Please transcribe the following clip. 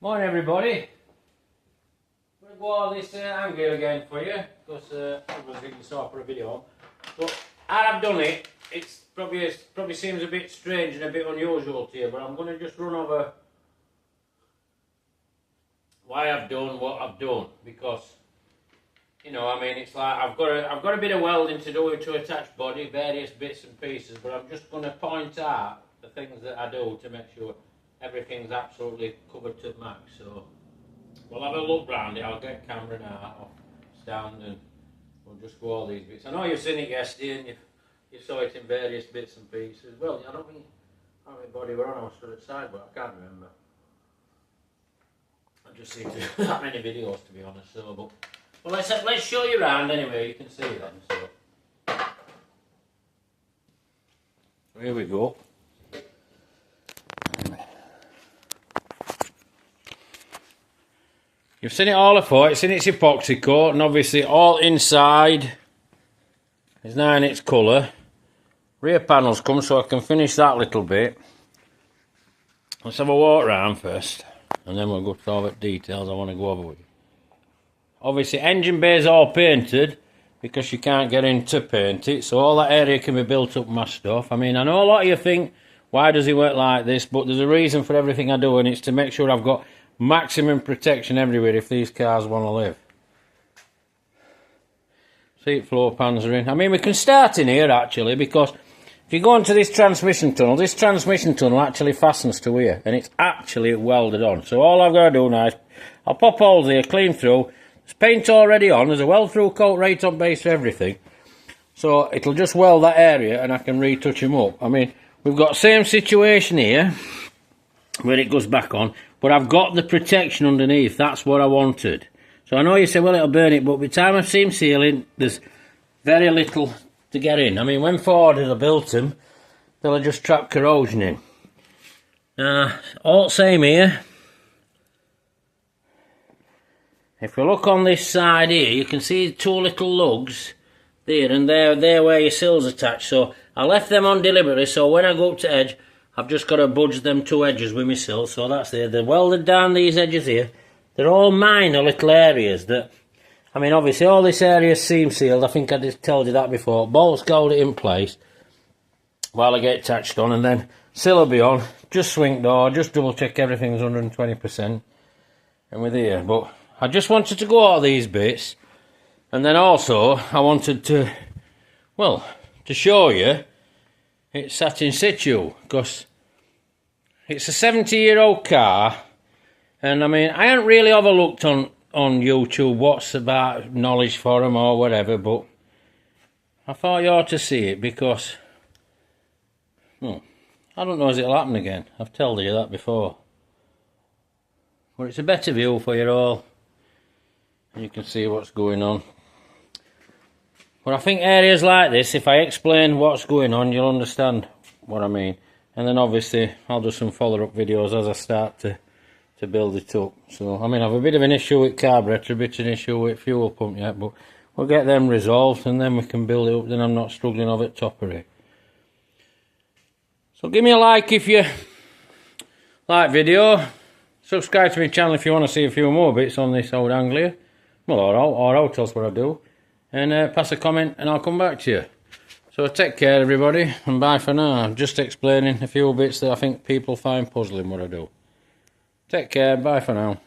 Morning everybody. I'm going to go all this Anglia again for you because everyone's getting saw for a video. But I've done it. It's probably seems a bit strange and a bit unusual to you, but I'm going to just run over why I've done what I've done, because you know, I mean, it's like I've got a bit of welding to do to attach body, various bits and pieces, but I'm just going to point out the things that I do to make sure everything's absolutely covered to max. So we'll have a look round it. I'll get camera now off stand and we'll just go all these bits. I know you've seen it yesterday and you saw it in various bits and pieces. Well, I don't think how many body were on. I was stood outside, but I can't remember. I've just seen that many videos, to be honest. So, but well, let's show you around anyway. You can see them. So here we go. You've seen it all before. It's in its epoxy coat, and obviously all inside is now in its colour. Rear panels come, so I can finish that little bit. Let's have a walk around first, and then we'll go through all the details I want to go over with you. Obviously, engine bay is all painted because you can't get in to paint it, so all that area can be built up with my stuff. I mean, I know a lot of you think, why does it work like this? But there's a reason for everything I do, and it's to make sure I've got maximum protection everywhere if these cars want to live. Seat floor pans are in. I mean, we can start in here actually, because if you go into this transmission tunnel actually fastens to here, and it's actually welded on. So all I've got to do now is I'll pop holes here, clean through. There's paint already on. There's a weld-through coat right on base for everything. So it'll just weld that area, and I can retouch them up. I mean, we've got the same situation here where it goes back on, but I've got the protection underneath. That's what I wanted. So I know you say, well, it'll burn it, but by the time I've seen sealing, there's very little to get in. I mean, when Ford have built them, they'll have just trapped corrosion in. All the same here. If we look on this side here, you can see two little lugs there, and they're where your sills attach. So I left them on deliberately, so when I go up to edge, I've just got to budge them two edges with my sill, so that's there. They're welded down these edges here. They're all minor little areas that, I mean, obviously all this area is seam sealed. I think I just told you that before. Bolts hold it in place while I get attached on, and then sill will be on. Just swing door, just double check everything's 120%, and we're there. But I just wanted to go all these bits, and then also I wanted to, well, to show you it's sat in situ, because it's a 70-year-old car, and I mean, I haven't really overlooked on YouTube what's about knowledge for them or whatever, but I thought you ought to see it because, well, I don't know as it'll happen again. I've told you that before. But it's a better view for you all, and you can see what's going on. But I think areas like this, if I explain what's going on, you'll understand what I mean. And then obviously I'll do some follow-up videos as I start to build it up. So, I mean, I've a bit of an issue with carburetor, a bit of an issue with fuel pump yet, but we'll get them resolved and then we can build it up, then I'm not struggling over the top of it. So give me a like if you like video. Subscribe to my channel if you want to see a few more bits on this old Anglia. Well, or I'll tell us what I do. And pass a comment and I'll come back to you. So take care everybody, and bye for now. I'm just explaining a few bits that I think people find puzzling what I do. Take care, bye for now.